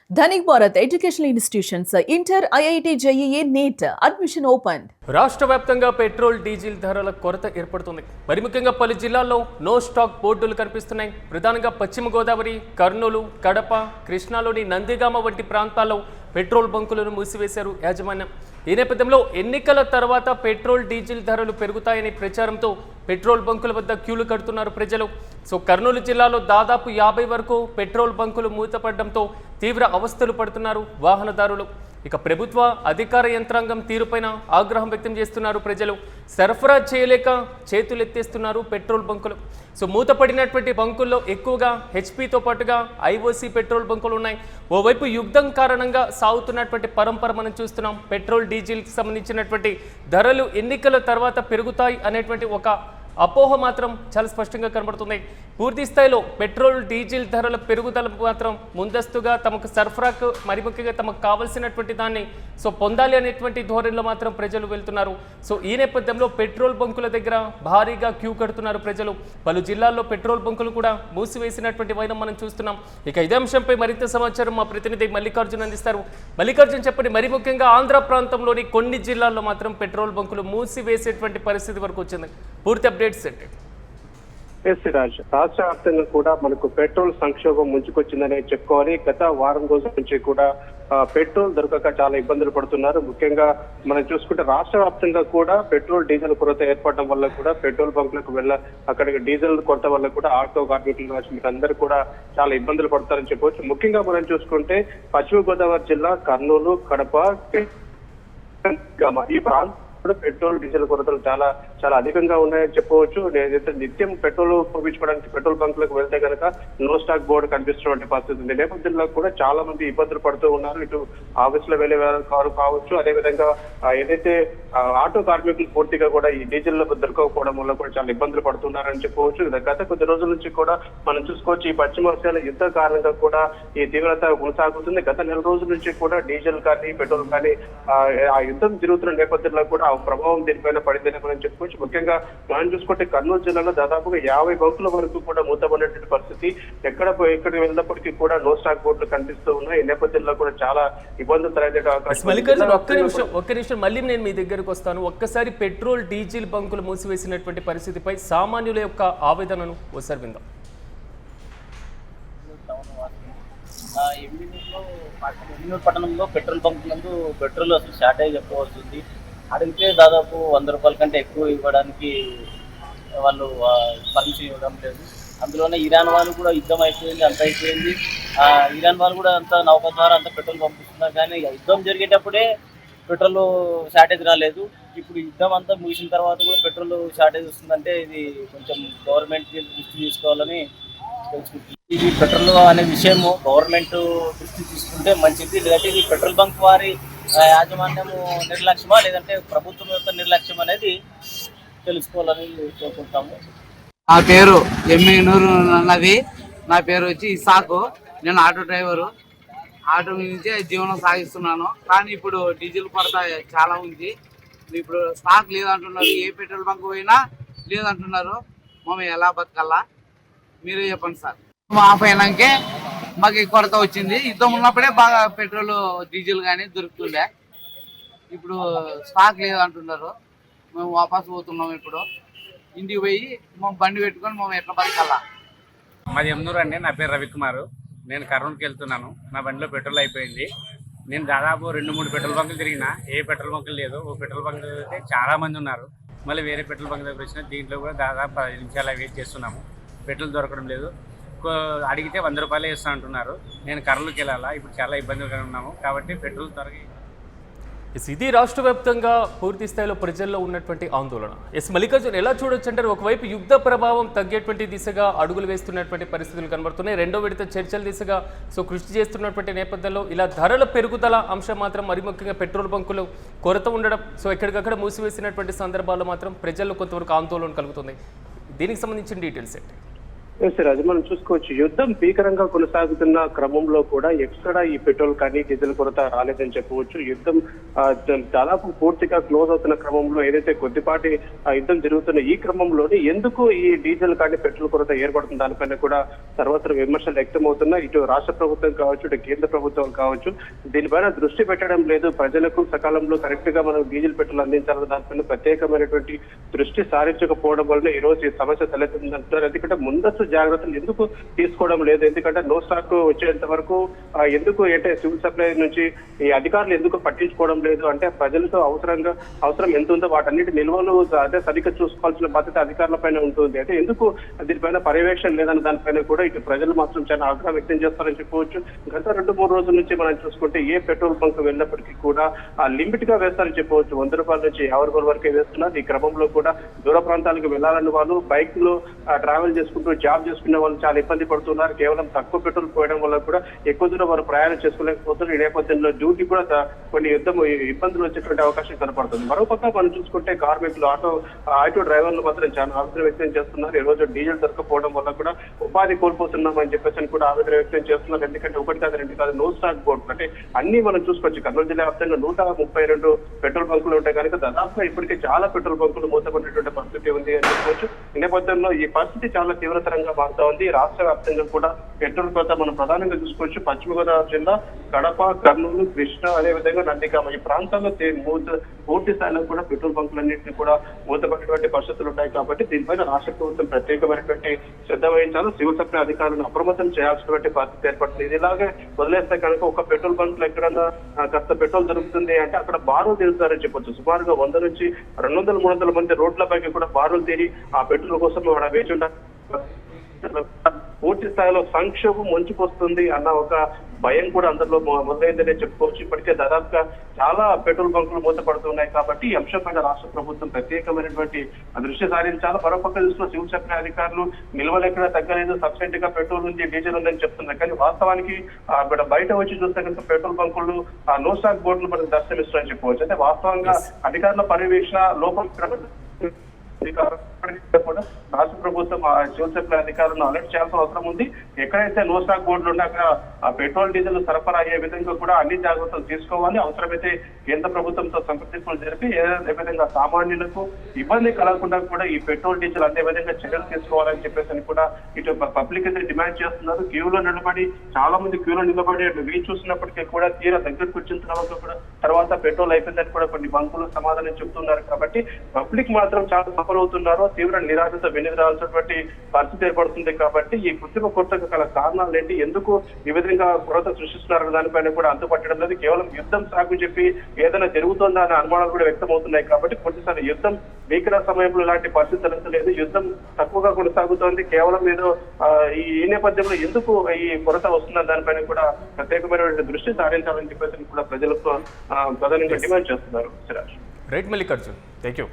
Dhanik Bharat educational institutions inter IIT JEE NEET admission open. రాష్ట్ర వ్యాప్తంగా petrol diesel ధరల కొరత ఏర్పడుతుంది. మరి ముఖ్యంగా పలు జిల్లాల్లో నో స్టాక్ బోర్డులు కనిపిస్తున్నాయి. ప్రధానంగా పశ్చిమ గోదావరి, కర్నూలు, కడప, కృష్ణాలోని నందిగామ వంటి ప్రాంతాల్లో పెట్రోల్ బంకులను మూసివేశారు యాజమాన్యం. ఈ నేపథ్యంలో ఎన్నికల తర్వాత పెట్రోల్ డీజిల్ ధరలు పెరుగుతాయనే ప్రచారంతో పెట్రోల్ బంకుల వద్ద క్యూలు కడుతున్నారు ప్రజలు. సో కర్నూలు జిల్లాలో దాదాపు 50 వరకు పెట్రోల్ బంకులు మూతపడడంతో తీవ్ర అవస్థలు పడుతున్నారు వాహనదారులు. ఇక ప్రభుత్వ అధికార యంత్రాంగం తీరుపైన ఆగ్రహం వ్యక్తం చేస్తున్నారు ప్రజలు. సరఫరా చేయలేక చేతులెత్తేస్తున్నారు పెట్రోల్ బంకులు. సో మూతపడినటువంటి బంకుల్లో ఎక్కువగా హెచ్పితో పాటుగా ఐఓసి పెట్రోల్ బంకులు ఉన్నాయి. ఓవైపు యుద్ధం కారణంగా సాగుతున్నటువంటి పరంపర మనం చూస్తున్నాం. పెట్రోల్ డీజిల్కి సంబంధించినటువంటి ధరలు ఎన్నికల తర్వాత పెరుగుతాయి అనేటువంటి ఒక అపోహ మాత్రం చాలా స్పష్టంగా కనబడుతుంది. పూర్తి స్థాయిలో పెట్రోల్ డీజిల్ ధరల పెరుగుదల మాత్రం ముందస్తుగా తమకు సరఫరాకు మరి ముఖ్యంగా తమకు కావాల్సినటువంటి దాన్ని పొందాలి అనేటువంటి ధోరణిలో మాత్రం ప్రజలు వెళ్తున్నారు. సో ఈ నేపథ్యంలో పెట్రోల్ బంకుల దగ్గర భారీగా క్యూ కడుతున్నారు ప్రజలు. పలు జిల్లాల్లో పెట్రోల్ బంకులు కూడా మూసివేసినటువంటి వైనం మనం చూస్తున్నాం. ఇక ఇదే అంశంపై మరింత సమాచారం మా ప్రతినిధి మల్లికార్జున్ అందిస్తారు. మల్లికార్జున్, చెప్పండి, మరి ముఖ్యంగా ఆంధ్ర ప్రాంతంలోని కొన్ని జిల్లాల్లో మాత్రం పెట్రోల్ బంకులు మూసివేసేటువంటి పరిస్థితి వరకు వచ్చింది. పూర్తి అప్డేట్స్ ఏంటి? రాష్ట్ర వ్యాప్తంగా కూడా మనకు పెట్రోల్ సంక్షోభం ముంచుకొచ్చిందనే చెప్పుకోవాలి. గత వారం రోజుల నుంచి కూడా పెట్రోల్ దొరకక చాలా ఇబ్బందులు పడుతున్నారు. ముఖ్యంగా మనం చూసుకుంటే రాష్ట్ర వ్యాప్తంగా కూడా పెట్రోల్ డీజిల్ కొరత ఏర్పడడం వల్ల కూడా పెట్రోల్ బంకులకు అక్కడికి డీజిల్ కొరత వల్ల కూడా ఆటో కార్మికులు అందరూ కూడా చాలా ఇబ్బందులు పడతారని చెప్పవచ్చు. ముఖ్యంగా మనం చూసుకుంటే పశ్చిమ గోదావరి జిల్లా కర్నూలు, కడప ఈ ప్రాంతం పెట్రోల్ డీజిల్ కొరతలు చాలా చాలా అధికంగా ఉన్నాయని చెప్పవచ్చు. నేనైతే నిత్యం పెట్రోల్ పోయించుకోవడానికి పెట్రోల్ బంకులకు వెళ్తే కనుక నో స్టాక్ బోర్డు కనిపిస్తున్నటువంటి పరిస్థితి ఉంది. నేపథ్యంలో కూడా చాలా మంది ఇబ్బందులు పడుతూ ఉన్నారు. ఇటు ఆఫీసులో వెళ్ళే వారు కావచ్చు, అదేవిధంగా ఏదైతే ఆటో కార్మికులు పూర్తిగా కూడా ఈ డీజిల్ దొరకకపోవడం వల్ల కూడా చాలా ఇబ్బందులు పడుతున్నారని చెప్పవచ్చు. గత కొద్ది రోజుల నుంచి కూడా మనం చూసుకోవచ్చు, ఈ పశ్చిమ ఆసియాలో యుద్ధ కారణంగా కూడా ఈ తీవ్రత కొనసాగుతుంది. గత నెల రోజుల నుంచి కూడా డీజిల్ కానీ పెట్రోల్ కానీ ఆ యుద్ధం జరుగుతున్న నేపథ్యంలో కూడా ప్రభావం దీనిపైన పడిందని మనం చెప్పుకోవచ్చు. ముఖ్యంగా మనం చూసుకుంటే కర్నూలు జిల్లాలో దాదాపుగా 50 బంకుల వరకు కూడా మూతపడినటువంటి పరిస్థితి. ఎక్కడికి వెళ్ళినప్పటికీ కూడా నో స్టాక్ బోర్డులు కనిపిస్తూ ఉన్నాయి. ఈ నేపథ్యంలో కూడా చాలా ఇబ్బందులు తలెత్తే ఒక్క నిమిషం మళ్ళీ నేను మీ దగ్గరకు వస్తాను. ఒక్కసారి పెట్రోల్ డీజిల్ బంకులు మూసివేసినటువంటి పరిస్థితిపై సామాన్యుల యొక్క ఆవేదనను ఒకసారి విందాం. ఎమ్మినూరు పట్టణంలో పెట్రోల్ బంకులందు పెట్రోల్ అసలు షార్టేజ్ చెప్పవలసింది. అడిగితే దాదాపు 100 రూపాయల కంటే ఎక్కువ ఇవ్వడానికి వాళ్ళు పర్మిషన్ ఇవ్వడం లేదు. అందులోనే ఇరాన్ వాళ్ళు కూడా యుద్ధం అయిపోయింది, అంత అయిపోయింది. ఇరాన్ వాళ్ళు కూడా అంత నౌక ద్వారా అంత పెట్రోల్ పంపిస్తున్నారు. కానీ యుద్ధం జరిగేటప్పుడే పెట్రోల్ షార్టేజ్ రాలేదు. ఇప్పుడు యుద్ధం అంతా ముగిసిన తర్వాత కూడా పెట్రోల్ షార్టేజ్ వస్తుందంటే ఇది కొంచెం గవర్నమెంట్ దృష్టి తీసుకోవాలని తెలుసుకుంటుంది. ఇది పెట్రోల్ అనే విషయము గవర్నమెంట్ దృష్టి తీసుకుంటే మంచిది. లేదంటే ఇది పెట్రోల్ బంక్ వారి యాజమాన్యము నిర్లక్ష్యమా లేదంటే ప్రభుత్వం యొక్క నిర్లక్ష్యం అనేది తెలుసుకోవాలని కోరుకుంటాము. నా పేరు ఎమ్మినూరు అన్నది. నా పేరు వచ్చి ఇసాకు. నేను ఆటో డ్రైవరు. ఆటో నుంచే జీవనం సాగిస్తున్నాను. కానీ ఇప్పుడు డీజిల్ కొరత చాలా ఉంది. ఇప్పుడు స్టాక్ లేదంటున్నారు. ఏ పెట్రోల్ బంక్ పోయినా లేదంటున్నారు. మేము ఎలా బతకాలా మీరే చెప్పండి సార్. ఆఫ్ అయినాకే మాకు కొరత వచ్చింది. యుద్ధం ఉన్నప్పుడే బాగా పెట్రోల్ డీజిల్ కానీ దొరుకుతుండే. ఇప్పుడు స్టాక్ లేదంటున్నారు. మేము వాపస్ పోతున్నాం. ఇప్పుడు ఇంటికి పోయి మేము బండి పెట్టుకొని మేము ఎట్లా బతకాలా. మాది ఎమ్నూరు అండి. నా పేరు రవికుమారు. నేను కర్నూలుకి వెళ్తున్నాను. నా బండిలో పెట్రోల్ అయిపోయింది. నేను దాదాపు 2-3 పెట్రోల్ బంకులు తిరిగినా ఏ పెట్రోల్ బంకులు లేదు. ఓ పెట్రోల్ బంక్ అయితే చాలా మంది ఉన్నారు. మళ్ళీ వేరే పెట్రోల్ బంక్ దగ్గర వచ్చిన దీంట్లో కూడా దాదాపు 10 నిమిషాలు వెయిట్ చేస్తున్నాము. పెట్రోల్ దొరకడం లేదు. అడిగితే 100 రూపాయలే ఇస్తా అంటున్నారు. నేను కర్నూలుకి వెళ్ళాలా, ఇప్పుడు చాలా ఇబ్బందిగా ఉన్నాము. కాబట్టి పెట్రోల్ త్వరగా. ఇది రాష్ట్ర వ్యాప్తంగా పూర్తి స్థాయిలో ప్రజల్లో ఉన్నటువంటి ఆందోళన. మల్లికార్జున్, ఎలా చూడొచ్చు అంటే ఒకవైపు యుద్ధ ప్రభావం తగ్గేటువంటి దిశగా అడుగులు వేస్తున్నటువంటి పరిస్థితులు కనబడుతున్నాయి. రెండో విడత చర్చల దిశగా కృషి చేస్తున్నటువంటి నేపథ్యంలో ఇలా ధరల పెరుగుదల అంశం మాత్రం మరి ముఖ్యంగా పెట్రోల్ బంకులు కొరత ఉండడం, ఎక్కడికక్కడ మూసివేసినటువంటి సందర్భాల్లో మాత్రం ప్రజల్లో కొంతవరకు ఆందోళన కలుగుతుంది. దీనికి సంబంధించిన డీటెయిల్స్ ఏంటి? రాజు మనం చూసుకోవచ్చు యుద్ధం భీకరంగా కొనసాగుతున్న క్రమంలో కూడా ఎక్కడ ఈ పెట్రోల్ కానీ డీజిల్ కొరత రాలేదని చెప్పవచ్చు. యుద్ధం దాదాపు పూర్తిగా క్లోజ్ అవుతున్న క్రమంలో ఏదైతే కొద్దిపాటి యుద్ధం జరుగుతున్న ఈ క్రమంలోనే ఎందుకు ఈ డీజిల్ కానీ పెట్రోల్ కొరత ఏర్పడుతుంది దానిపైన కూడా సర్వత్ర విమర్శలు వ్యక్తమవుతున్నాయి. ఇటు రాష్ట్ర ప్రభుత్వం కావచ్చు, ఇటు కేంద్ర ప్రభుత్వం కావచ్చు, దీనిపైన దృష్టి పెట్టడం లేదు. ప్రజలకు సకాలంలో కరెక్ట్ గా మనం డీజిల్ పెట్రోల్ అందించాలని దానిపైన ప్రత్యేకమైనటువంటి దృష్టి సారించకపోవడం వల్ల ఈ రోజు ఈ సమస్య తలెత్తిందంటున్నారు. ఎందుకంటే ముందస్తు జాగ్రత్తలు ఎందుకు తీసుకోవడం లేదు, ఎందుకంటే నో స్టాక్ వచ్చేంత వరకు ఎందుకు అంటే సివిల్ సప్లై నుంచి ఈ అధికారులు ఎందుకు పట్టించుకోవడం లేదు అంటే ప్రజలతో అవసరం ఎంత ఉందో వాటన్నిటి నిల్వలు అదే సరిగ్గా చూసుకోవాల్సిన బాధ్యత అధికారుల పైన ఉంటుంది. అంటే ఎందుకు దీనిపైన పర్యవేక్షణ లేదని దానిపైన కూడా ఇటు ప్రజలు మాత్రం చాలా ఆగ్రహం వ్యక్తం చేస్తారని చెప్పవచ్చు. గత 2-3 రోజుల నుంచి మనం చూసుకుంటే ఏ పెట్రోల్ బంక్ వెళ్ళినప్పటికీ కూడా లిమిట్ గా వేస్తారని చెప్పవచ్చు. 100 రూపాయల నుంచి 50 రూపాయల వరకే వేస్తున్నారు. ఈ క్రమంలో కూడా దూర ప్రాంతాలకు వెళ్లాలని వాళ్ళు బైక్ లో ట్రావెల్ చేసుకుంటూ జాబ్ చేసుకునే వాళ్ళు చాలా ఇబ్బంది పడుతున్నారు. కేవలం తక్కువ పెట్రోల్ పోయడం వల్ల కూడా ఎక్కువ దూరం వారు ప్రయాణం చేసుకోలేకపోతున్నారు. ఈ నేపథ్యంలో డ్యూటీ కూడా కొన్ని ఇబ్బందులు వచ్చేటువంటి అవకాశం కనపడుతుంది. మరోపక్క మనం చూసుకుంటే కార్మికులు ఆటో డ్రైవర్లు మాత్రం చాలా ఆవేదన వ్యక్తం చేస్తున్నారు. ఈ రోజు డీజిల్ దొరకపోవడం వల్ల కూడా ఉపాధి కోల్పోతున్నామని చెప్పేసి కూడా ఆవేదన వ్యక్తం చేస్తున్నారు. ఎందుకంటే 1 కాదు 2 కాదు నో స్టాక్ బోర్డు అంటే అన్ని మనం చూసుకోవచ్చు. కర్నూలు జిల్లా వ్యాప్తంగా 132 పెట్రోల్ బంకులు ఉంటాయి కనుక దాదాపుగా ఇప్పటికే చాలా పెట్రోల్ బంకులు మూతపడినటువంటి పరిస్థితి ఉంది అని చెప్పవచ్చు. ఈ నేపథ్యంలో ఈ పరిస్థితి చాలా తీవ్రతరంగా మారుతా ఉంది. రాష్ట్ర వ్యాప్తంగా కూడా పెట్రోల్ కొరత మనం ప్రధానంగా చూసుకోవచ్చు. పశ్చిమ గోదావరి జిల్లా, కడప, కర్నూలు, కృష్ణా, అదేవిధంగా నందిగామ ఈ ప్రాంతాల్లో పూర్తి స్థాయిలో కూడా పెట్రోల్ బంకులన్నింటినీ కూడా మూతపడినటువంటి పరిస్థితులు ఉన్నాయి. కాబట్టి దీనిపైన రాష్ట్ర ప్రభుత్వం ప్రత్యేకమైనటువంటి శ్రద్ధ వహించాలి. సివిల్ సప్లై అధికారులను అప్రమత్తం చేయాల్సినటువంటి పరిస్థితి ఏర్పడుతుంది. ఇది ఇలాగే వదిలేస్తే కనుక ఒక పెట్రోల్ బంక్ లో ఎక్కడన్నా కాస్త పెట్రోల్ దొరుకుతుంది అంటే అక్కడ బారులు తీరుతారని చెప్పొచ్చు. సుమారుగా 100 నుంచి 200-300 మంది రోడ్లపైకి కూడా బారులు తీరి ఆ పెట్రోల్ కోసం వేచి ఉంటారు. పూర్తి స్థాయిలో సంక్షోభం ముంచుకొస్తుంది అన్న ఒక భయం కూడా అందరిలో మొదలైందనే చెప్పుకోవచ్చు. ఇప్పటికే దాదాపుగా చాలా పెట్రోల్ బంకులు మూతపడుతున్నాయి. కాబట్టి ఈ అంశం పైన రాష్ట్ర ప్రభుత్వం ప్రత్యేకమైనటువంటి దృష్టి సారించాలి. మరోపక్క చూసిన సివిల్ సప్లై అధికారులు నిల్వలు ఎక్కడ తగ్గలేదు, సబ్సిడీ గా పెట్రోల్ ఉంది, డీజిల్ ఉందని చెప్తున్నారు. కానీ వాస్తవానికి బయట వచ్చి చూస్తే కనుక పెట్రోల్ బంకులు నో స్టాక్ బోర్డులు మనకు దర్శనమిస్తారని చెప్పవచ్చు. అంటే వాస్తవంగా అధికారుల పర్యవేక్షణ లోపం కూడా రాష్ట్ర ప్రభుత్వం సివిల్ సప్లై అధికారులను అలర్ట్ చేయాల్సిన అవసరం ఉంది. ఎక్కడైతే నో స్టాక్ బోర్డులు ఉంటే అక్కడ పెట్రోల్ డీజిల్ సరఫరా అయ్యే విధంగా కూడా అన్ని జాగ్రత్తలు తీసుకోవాలి. అవసరమైతే కేంద్ర ప్రభుత్వంతో సంప్రదింపులు జరిపి ఏ విధంగా సామాన్యులకు ఇబ్బంది కలగకుండా కూడా ఈ పెట్రోల్ డీజిల్ అదే విధంగా చర్యలు తీసుకోవాలని చెప్పేసి కూడా ఇటు పబ్లిక్ అయితే డిమాండ్ చేస్తున్నారు. క్యూలో నిలబడి చాలా మంది క్యూలో నిలబడి వీలు చూసినప్పటికీ కూడా తీరా దగ్గరకు వచ్చిన తర్వాత పెట్రోల్ అయిపోయిందని కూడా కొన్ని బంకులు సమాధానం చెప్తున్నారు. కాబట్టి పబ్లిక్ మాత్రం చాలా సఫర్ అవుతున్నారు. తీవ్ర నిరాశతో వెనుదిరాల్సినటువంటి పరిస్థితి ఏర్పడుతుంది. కాబట్టి ఈ కృత్రిమ కొరతకు గల కారణాలు ఏంటి, ఎందుకు ఈ విధంగా కొరత సృష్టిస్తున్నారు దానిపైన కూడా అంతుపట్టడం లేదు. కేవలం యుద్ధం సాగు చెప్పి ఏదైనా జరుగుతుందా అనే అనుమానాలు కూడా వ్యక్తమవుతున్నాయి. కాబట్టి కొన్నిసార్లు యుద్ధం భీకర సమయంలో ఇలాంటి పరిస్థితులు లేదు, యుద్ధం తక్కువగా కొనసాగుతోంది. కేవలం ఏదో ఈ నేపథ్యంలో ఎందుకు ఈ కొరత వస్తుందని దానిపైన కూడా ప్రత్యేకమైన దృష్టి సారించాలని చెప్పేసి కూడా ప్రజలకు ప్రధానంగా డిమాండ్ చేస్తున్నారు. Right Mallikarjun, thank you.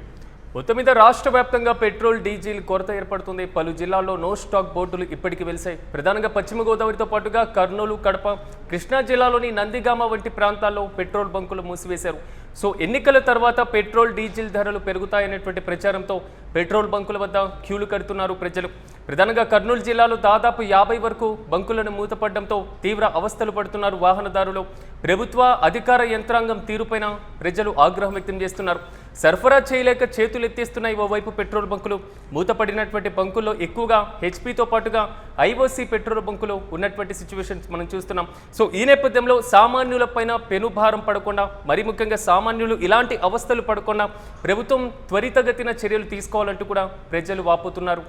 మొత్తం మీద రాష్ట్ర వ్యాప్తంగా పెట్రోల్ డీజిల్ కొరత ఏర్పడుతుంది. పలు జిల్లాల్లో నో స్టాక్ బోర్డులు ఇప్పటికీ వెలిశాయి. ప్రధానంగా పశ్చిమ గోదావరితో పాటుగా కర్నూలు, కడప, కృష్ణా జిల్లాలోని నందిగామ వంటి ప్రాంతాల్లో పెట్రోల్ బంకులు మూసివేశారు. సో ఎన్నికల తర్వాత పెట్రోల్ డీజిల్ ధరలు పెరుగుతాయనేటువంటి ప్రచారంతో పెట్రోల్ బంకుల వద్ద క్యూలు కడుతున్నారు ప్రజలు. ప్రధానంగా కర్నూలు జిల్లాలో దాదాపు 50 వరకు బంకులను మూతపడడంతో తీవ్ర అవస్థలు పడుతున్నారు వాహనదారులు. ప్రభుత్వ అధికార యంత్రాంగం తీరుపైన ప్రజలు ఆగ్రహం వ్యక్తం చేస్తున్నారు. సరఫరా చేయలేక చేతులు ఎత్తేస్తున్నాయి ఓవైపు పెట్రోల్ బంకులు. మూతపడినటువంటి బంకుల్లో ఎక్కువగా హెచ్పీతో పాటుగా ఐఓసీ పెట్రోల్ బంకులు ఉన్నటువంటి సిచ్యువేషన్స్ మనం చూస్తున్నాం. సో ఈ నేపథ్యంలో సామాన్యులపైన పెనుభారం పడకుండా, మరి ముఖ్యంగా సామాన్యులు ఇలాంటి అవస్థలు పడకుండా ప్రభుత్వం త్వరితగతిన చర్యలు తీసుకోవాలంటూ కూడా ప్రజలు వాపోతున్నారు.